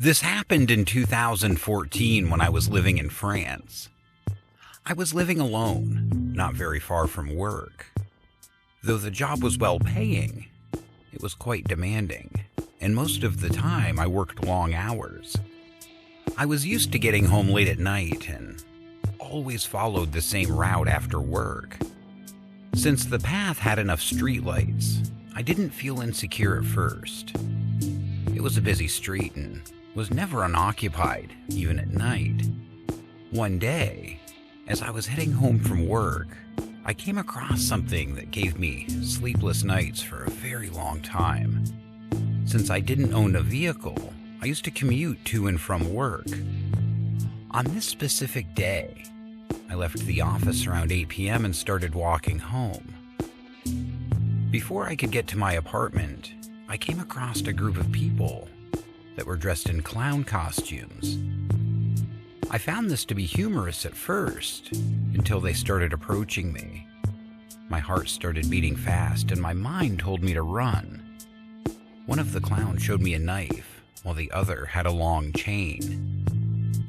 This happened in 2014 when I was living in France. I was living alone, not very far from work. Though the job was well paying, it was quite demanding, and most of the time I worked long hours. I was used to getting home late at night and always followed the same route after work. Since the path had enough streetlights, I didn't feel insecure at first. It was a busy street and was never unoccupied, even at night. One day, as I was heading home from work, I came across something that gave me sleepless nights for a very long time. Since I didn't own a vehicle, I used to commute to and from work. On this specific day, I left the office around 8 p.m. and started walking home. Before I could get to my apartment, I came across a group of people that were dressed in clown costumes. I found this to be humorous at first, until they started approaching me. My heart started beating fast and my mind told me to run. One of the clowns showed me a knife, while the other had a long chain.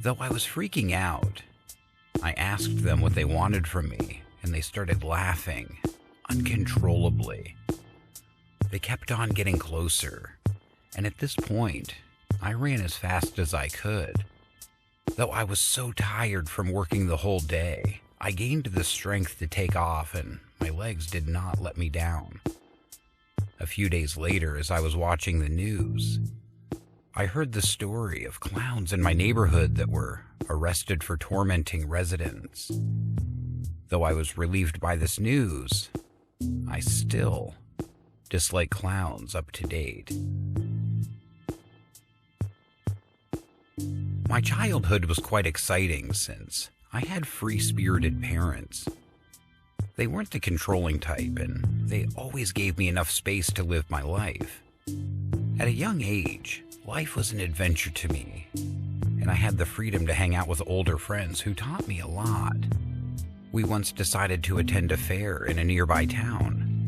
Though I was freaking out, I asked them what they wanted from me, and they started laughing uncontrollably. They kept on getting closer, and at this point, I ran as fast as I could. Though I was so tired from working the whole day, I gained the strength to take off and my legs did not let me down. A few days later, as I was watching the news, I heard the story of clowns in my neighborhood that were arrested for tormenting residents. Though I was relieved by this news, I still dislike clowns up to date. My childhood was quite exciting since I had free-spirited parents. They weren't the controlling type, and they always gave me enough space to live my life. At a young age, life was an adventure to me, and I had the freedom to hang out with older friends who taught me a lot. We once decided to attend a fair in a nearby town.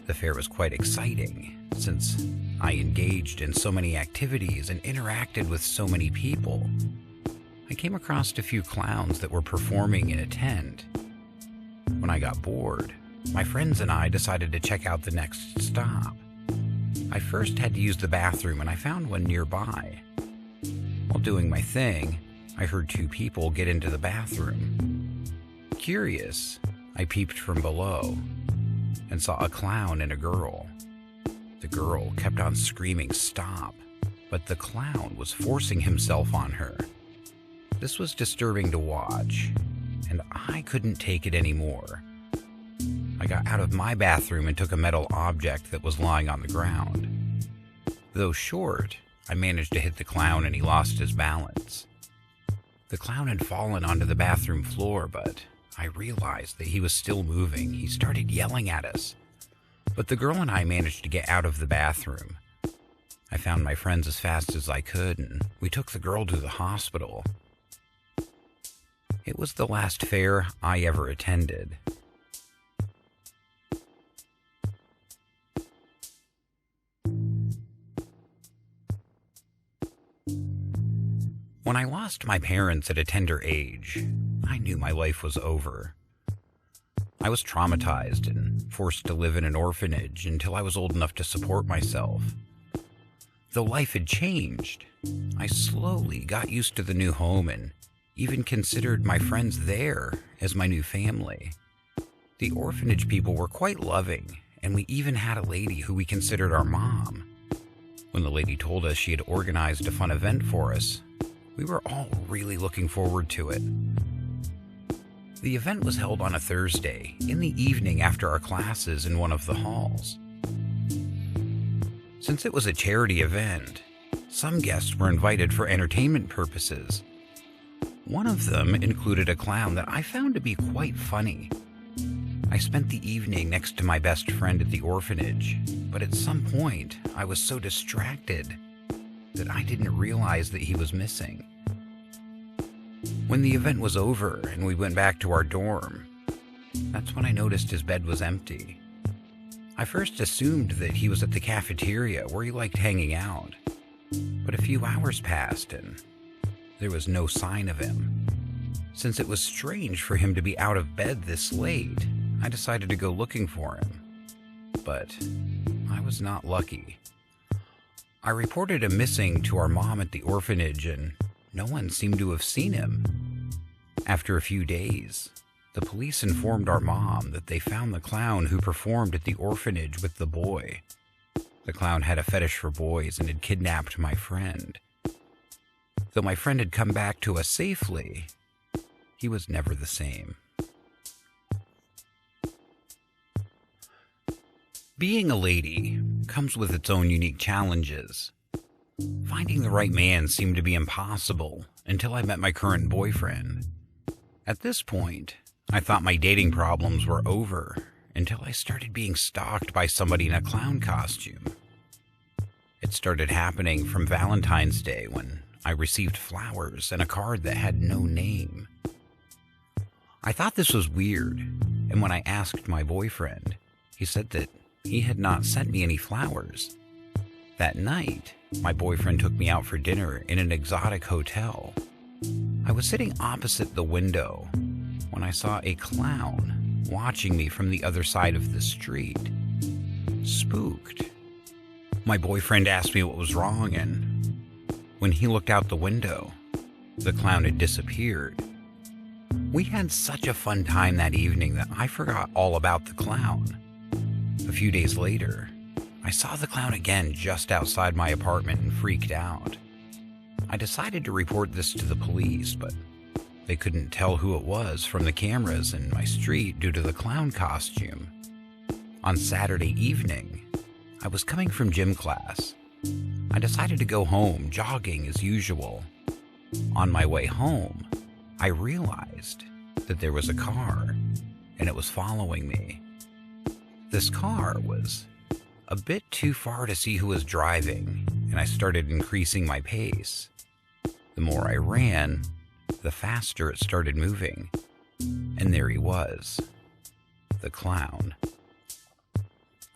The fair was quite exciting, since I engaged in so many activities and interacted with so many people. I came across a few clowns that were performing in a tent. When I got bored, my friends and I decided to check out the next stop. I first had to use the bathroom and I found one nearby. While doing my thing, I heard two people get into the bathroom. Curious, I peeped from below and saw a clown and a girl. The girl kept on screaming "stop," but the clown was forcing himself on her. This was disturbing to watch, and I couldn't take it anymore. I got out of my bathroom and took a metal object that was lying on the ground. Though short, I managed to hit the clown and he lost his balance. The clown had fallen onto the bathroom floor, but I realized that he was still moving. He started yelling at us, but the girl and I managed to get out of the bathroom. I found my friends as fast as I could, and we took the girl to the hospital. It was the last fair I ever attended. When I lost my parents at a tender age, I knew my life was over. I was traumatized and forced to live in an orphanage until I was old enough to support myself. Though life had changed, I slowly got used to the new home and even considered my friends there as my new family. The orphanage people were quite loving, and we even had a lady who we considered our mom. When the lady told us she had organized a fun event for us, we were all really looking forward to it. The event was held on a Thursday in the evening after our classes in one of the halls. Since it was a charity event, some guests were invited for entertainment purposes. One of them included a clown that I found to be quite funny. I spent the evening next to my best friend at the orphanage, but at some point I was so distracted that I didn't realize that he was missing. When the event was over and we went back to our dorm, that's when I noticed his bed was empty. I first assumed that he was at the cafeteria where he liked hanging out. But a few hours passed and there was no sign of him. Since it was strange for him to be out of bed this late, I decided to go looking for him. But I was not lucky. I reported him missing to our mom at the orphanage and no one seemed to have seen him. After a few days, the police informed our mom that they found the clown who performed at the orphanage with the boy. The clown had a fetish for boys and had kidnapped my friend. Though my friend had come back to us safely, he was never the same. Being a lady comes with its own unique challenges. Finding the right man seemed to be impossible until I met my current boyfriend. At this point, I thought my dating problems were over until I started being stalked by somebody in a clown costume. It started happening from Valentine's Day when I received flowers and a card that had no name. I thought this was weird, and when I asked my boyfriend, he said that he had not sent me any flowers. That night, my boyfriend took me out for dinner in an exotic hotel. I was sitting opposite the window when I saw a clown watching me from the other side of the street. Spooked. My boyfriend asked me what was wrong, and when he looked out the window, the clown had disappeared. We had such a fun time that evening that I forgot all about the clown. A few days later, I saw the clown again just outside my apartment and freaked out. I decided to report this to the police, but they couldn't tell who it was from the cameras in my street due to the clown costume. On Saturday evening, I was coming from gym class. I decided to go home jogging as usual. On my way home, I realized that there was a car and it was following me. This car was a bit too far to see who was driving, and I started increasing my pace. The more I ran, the faster it started moving. And there he was, the clown.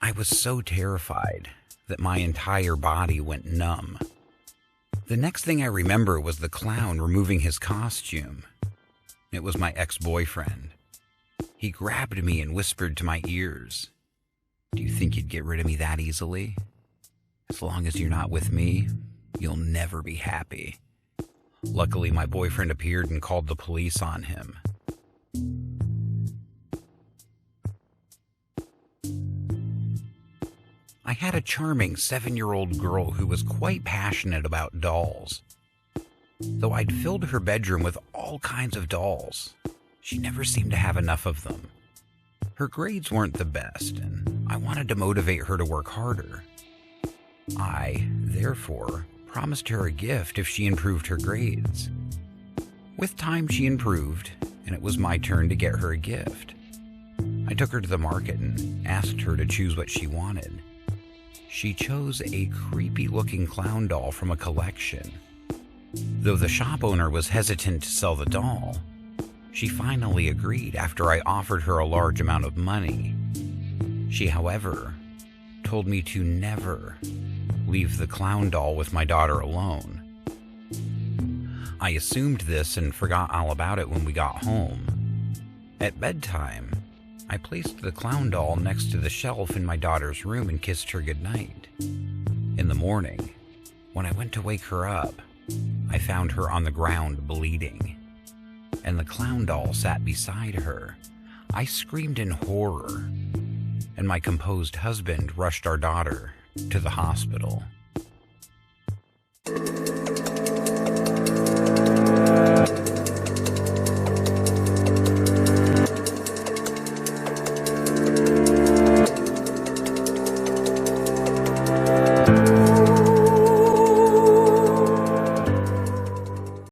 I was so terrified that my entire body went numb. The next thing I remember was the clown removing his costume. It was my ex-boyfriend. He grabbed me and whispered to my ears, "Do you think you'd get rid of me that easily? As long as you're not with me, you'll never be happy." Luckily, my boyfriend appeared and called the police on him. I had a charming 7-year-old girl who was quite passionate about dolls. Though I'd filled her bedroom with all kinds of dolls, she never seemed to have enough of them. Her grades weren't the best, and I wanted to motivate her to work harder. I, therefore, promised her a gift if she improved her grades. With time, she improved, and it was my turn to get her a gift. I took her to the market and asked her to choose what she wanted. She chose a creepy-looking clown doll from a collection. Though the shop owner was hesitant to sell the doll, she finally agreed after I offered her a large amount of money. She, however, told me to never leave the clown doll with my daughter alone. I assumed this and forgot all about it when we got home. At bedtime, I placed the clown doll next to the shelf in my daughter's room and kissed her goodnight. In the morning, when I went to wake her up, I found her on the ground bleeding, and the clown doll sat beside her. I screamed in horror, and my composed husband rushed our daughter to the hospital.